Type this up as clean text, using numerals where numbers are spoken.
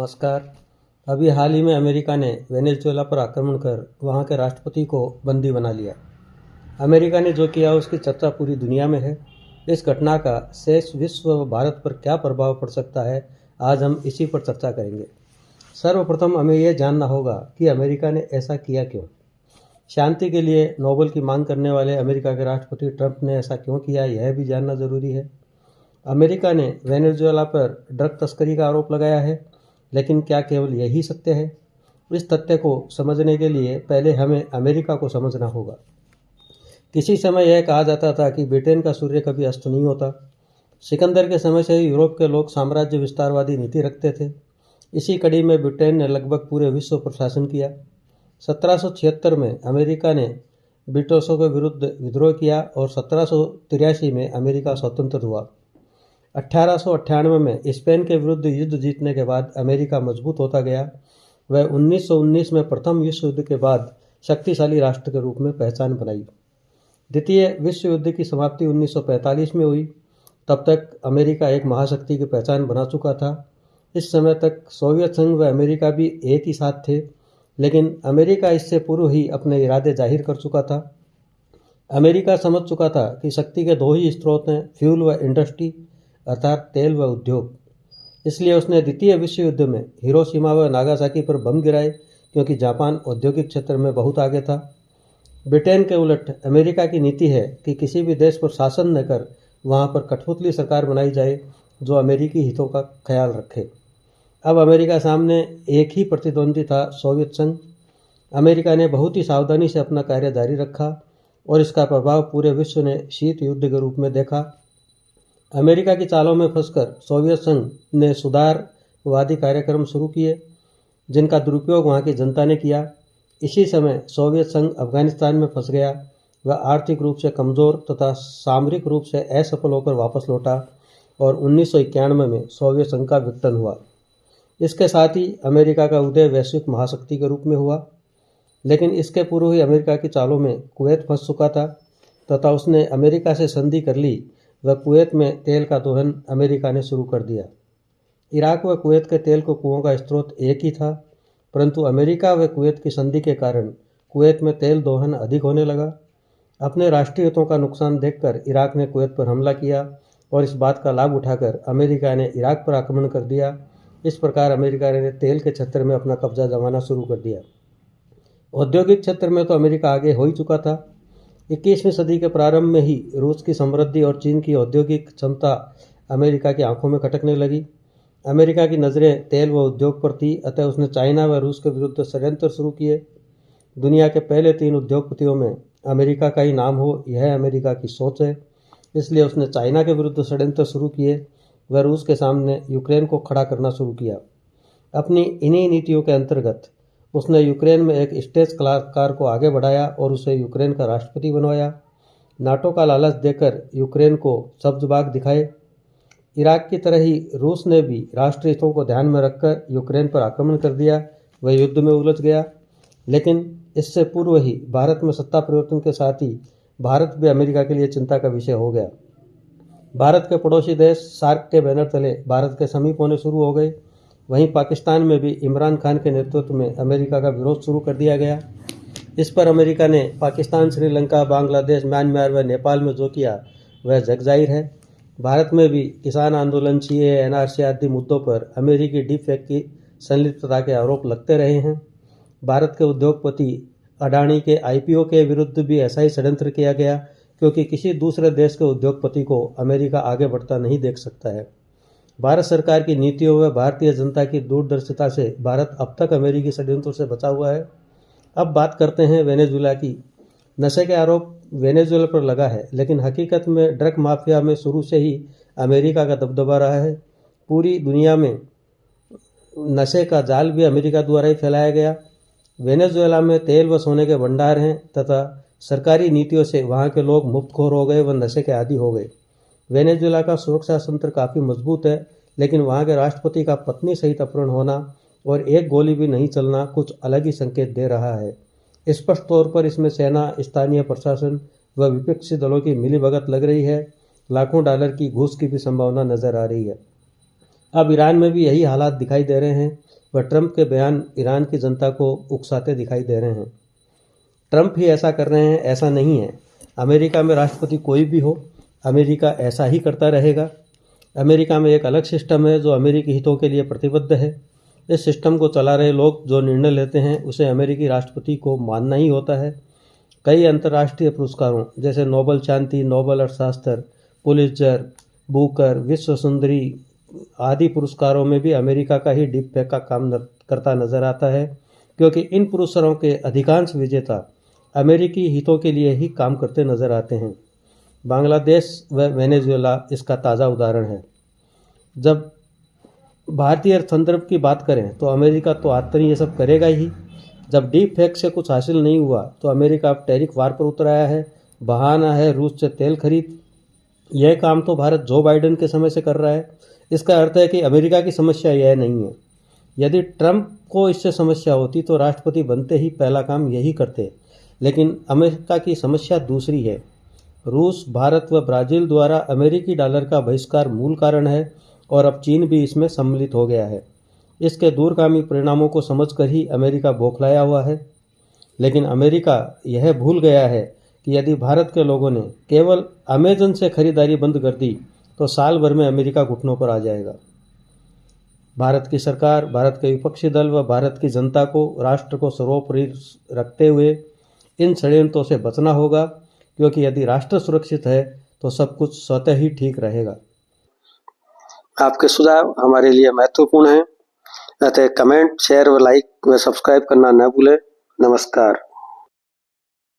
नमस्कार। अभी हाल ही में अमेरिका ने वेनेजुएला पर आक्रमण कर वहां के राष्ट्रपति को बंदी बना लिया। अमेरिका ने जो किया उसकी चर्चा पूरी दुनिया में है। इस घटना का शेष विश्व व भारत पर क्या प्रभाव पड़ सकता है, आज हम इसी पर चर्चा करेंगे। सर्वप्रथम हमें यह जानना होगा कि अमेरिका ने ऐसा किया क्यों। शांति के लिए नोबेल की मांग करने वाले अमेरिका के राष्ट्रपति ट्रंप ने ऐसा क्यों किया, यह भी जानना जरूरी है। अमेरिका ने वेनेजुएला पर ड्रग तस्करी का आरोप लगाया है, लेकिन क्या केवल यही सत्य है? इस तथ्य को समझने के लिए पहले हमें अमेरिका को समझना होगा। किसी समय यह कहा जाता था कि ब्रिटेन का सूर्य कभी अस्त नहीं होता। सिकंदर के समय से ही यूरोप के लोग साम्राज्य विस्तारवादी नीति रखते थे। इसी कड़ी में ब्रिटेन ने लगभग पूरे विश्व पर शासन किया। 1776 में अमेरिका ने ब्रिटिशों के विरुद्ध विद्रोह किया और 1783 में अमेरिका स्वतंत्र हुआ। 1898 में स्पेन के विरुद्ध युद्ध जीतने के बाद अमेरिका मजबूत होता गया। वह 1919 में प्रथम विश्व युद्ध के बाद शक्तिशाली राष्ट्र के रूप में पहचान बनाई। द्वितीय विश्व युद्ध की समाप्ति 1945 में हुई। तब तक अमेरिका एक महाशक्ति की पहचान बना चुका था। इस समय तक सोवियत संघ व अमेरिका भी एक ही साथ थे, लेकिन अमेरिका इससे पूर्व ही अपने इरादे जाहिर कर चुका था। अमेरिका समझ चुका था कि शक्ति के दो ही स्रोत हैं, फ्यूल व इंडस्ट्री, अर्थात तेल व उद्योग। इसलिए उसने द्वितीय विश्व युद्ध में हिरोशिमा व नागासाकी पर बम गिराए, क्योंकि जापान औद्योगिक क्षेत्र में बहुत आगे था। ब्रिटेन के उलट अमेरिका की नीति है कि किसी भी देश पर शासन न कर वहां पर कठपुतली सरकार बनाई जाए जो अमेरिकी हितों का ख्याल रखे। अब अमेरिका सामने एक ही प्रतिद्वंदी था, सोवियत संघ। अमेरिका ने बहुत ही सावधानी से अपना कार्य जारी रखा और इसका प्रभाव पूरे विश्व ने शीत युद्ध के रूप में देखा। अमेरिका की चालों में फंसकर सोवियत संघ ने सुधारवादी कार्यक्रम शुरू किए, जिनका दुरुपयोग वहां की जनता ने किया। इसी समय सोवियत संघ अफगानिस्तान में फंस गया। वह आर्थिक रूप से कमजोर तथा सामरिक रूप से असफल होकर वापस लौटा और 1991 में सोवियत संघ का विघटन हुआ। इसके साथ ही अमेरिका का उदय वैश्विक महाशक्ति के रूप में हुआ। लेकिन इसके पूर्व ही अमेरिका की चालों में कुवैत फंस चुका था तथा उसने अमेरिका से संधि कर ली। वह कुवैत में तेल का दोहन अमेरिका ने शुरू कर दिया। इराक व कुवैत के तेल के कुओं का स्रोत एक ही था, परंतु अमेरिका व कुवैत की संधि के कारण कुवैत में तेल दोहन अधिक होने लगा। अपने राष्ट्रीय हितों का नुकसान देखकर इराक ने कुवैत पर हमला किया और इस बात का लाभ उठाकर अमेरिका ने इराक पर आक्रमण कर दिया। इस प्रकार अमेरिका ने तेल के क्षेत्र में अपना कब्जा जमाना शुरू कर दिया। औद्योगिक क्षेत्र में तो अमेरिका आगे हो ही चुका था। 21वीं सदी के प्रारंभ में ही रूस की समृद्धि और चीन की औद्योगिक क्षमता अमेरिका की आंखों में खटकने लगी। अमेरिका की नज़रें तेल व उद्योग पर थी, अतः उसने चाइना व रूस के विरुद्ध षड्यंत्र शुरू किए। दुनिया के पहले 3 उद्योगपतियों में अमेरिका का ही नाम हो, यह अमेरिका की सोच है। इसलिए उसने चाइना के विरुद्ध षड्यंत्र शुरू किए व रूस के सामने यूक्रेन को खड़ा करना शुरू किया। अपनी इन्हीं नीतियों के अंतर्गत उसने यूक्रेन में एक स्टेज कलाकार को आगे बढ़ाया और उसे यूक्रेन का राष्ट्रपति बनवाया। नाटो का लालच देकर यूक्रेन को सब्जबाग दिखाए। इराक की तरह ही रूस ने भी राष्ट्रीय हितों को ध्यान में रखकर यूक्रेन पर आक्रमण कर दिया। वह युद्ध में उलझ गया। लेकिन इससे पूर्व ही भारत में सत्ता परिवर्तन के साथ ही भारत भी अमेरिका के लिए चिंता का विषय हो गया। भारत के पड़ोसी देश सार्क के बैनर तले भारत के समीप होने शुरू हो गए। वहीं पाकिस्तान में भी इमरान खान के नेतृत्व में अमेरिका का विरोध शुरू कर दिया गया। इस पर अमेरिका ने पाकिस्तान, श्रीलंका, बांग्लादेश, म्यांमार व नेपाल में जो किया वह जग जाहिर है। भारत में भी किसान आंदोलन, सीएए, एनआरसी आदि मुद्दों पर अमेरिकी डीप फेक की संलिप्तता के आरोप लगते रहे हैं। भारत के उद्योगपति अडानी के आईपीओ के विरुद्ध भी ऐसा ही षड्यंत्र किया गया, क्योंकि किसी दूसरे देश के उद्योगपति को अमेरिका आगे बढ़ता नहीं देख सकता है। भारत सरकार की नीतियों व भारतीय जनता की दूरदर्शिता से भारत अब तक अमेरिकी षड्यंत्रों से बचा हुआ है। अब बात करते हैं वेनेजुएला की। नशे के आरोप वेनेजुएला पर लगा है, लेकिन हकीकत में ड्रग माफिया में शुरू से ही अमेरिका का दबदबा रहा है। पूरी दुनिया में नशे का जाल भी अमेरिका द्वारा ही फैलाया गया। वेनेजुएला में तेल व सोने के भंडार हैं तथा सरकारी नीतियों से वहाँ के लोग मुफ्तखोर हो गए व नशे के आदी हो गए। वेनेजुएला का सुरक्षा तंत्र काफ़ी मजबूत है, लेकिन वहाँ के राष्ट्रपति का पत्नी सहित अपहरण होना और एक गोली भी नहीं चलना कुछ अलग ही संकेत दे रहा है। स्पष्ट तौर पर इसमें सेना, स्थानीय प्रशासन व विपक्षी दलों की मिलीभगत लग रही है। लाखों डॉलर की घूस की भी संभावना नजर आ रही है। अब ईरान में भी यही हालात दिखाई दे रहे हैं व ट्रंप के बयान ईरान की जनता को उकसाते दिखाई दे रहे हैं। ट्रंप ही ऐसा कर रहे हैं ऐसा नहीं है। अमेरिका में राष्ट्रपति कोई भी हो, अमेरिका ऐसा ही करता रहेगा। अमेरिका में एक अलग सिस्टम है जो अमेरिकी हितों के लिए प्रतिबद्ध है। इस सिस्टम को चला रहे लोग जो निर्णय लेते हैं उसे अमेरिकी राष्ट्रपति को मानना ही होता है। कई अंतर्राष्ट्रीय पुरस्कारों जैसे नोबेल शांति, नोबेल अर्थशास्त्र, पुलित्जर, बुकर, विश्व सुंदरी आदि पुरस्कारों में भी अमेरिका का ही डीप फेक का काम करता नजर आता है, क्योंकि इन पुरस्कारों के अधिकांश विजेता अमेरिकी हितों के लिए ही काम करते नजर आते हैं। बांग्लादेश व वेनेजुएला इसका ताज़ा उदाहरण है। जब भारतीय संदर्भ की बात करें तो अमेरिका तो आतरी ये सब करेगा ही। जब डीप फेक से कुछ हासिल नहीं हुआ तो अमेरिका अब टैरिफ वार पर उतर आया है, बहाना है रूस से तेल खरीद। यह काम तो भारत जो बाइडेन के समय से कर रहा है। इसका अर्थ है कि अमेरिका की समस्या यह नहीं है। यदि ट्रंप को इससे समस्या होती तो राष्ट्रपति बनते ही पहला काम यही करते, लेकिन अमेरिका की समस्या दूसरी है। रूस, भारत व ब्राज़ील द्वारा अमेरिकी डॉलर का बहिष्कार मूल कारण है और अब चीन भी इसमें सम्मिलित हो गया है। इसके दूरगामी परिणामों को समझकर ही अमेरिका बौखलाया हुआ है। लेकिन अमेरिका यह भूल गया है कि यदि भारत के लोगों ने केवल अमेजन से खरीदारी बंद कर दी तो साल भर में अमेरिका घुटनों पर आ जाएगा। भारत की सरकार, भारत के विपक्षी दल व भारत की जनता को राष्ट्र को सर्वोपरि रखते हुए इन षड्यंत्रों से बचना होगा, क्योंकि यदि राष्ट्र सुरक्षित है तो सब कुछ स्वतः ही ठीक रहेगा। आपके सुझाव हमारे लिए महत्वपूर्ण हैं, अतः कमेंट, शेयर व लाइक व सब्सक्राइब करना न भूलें। नमस्कार।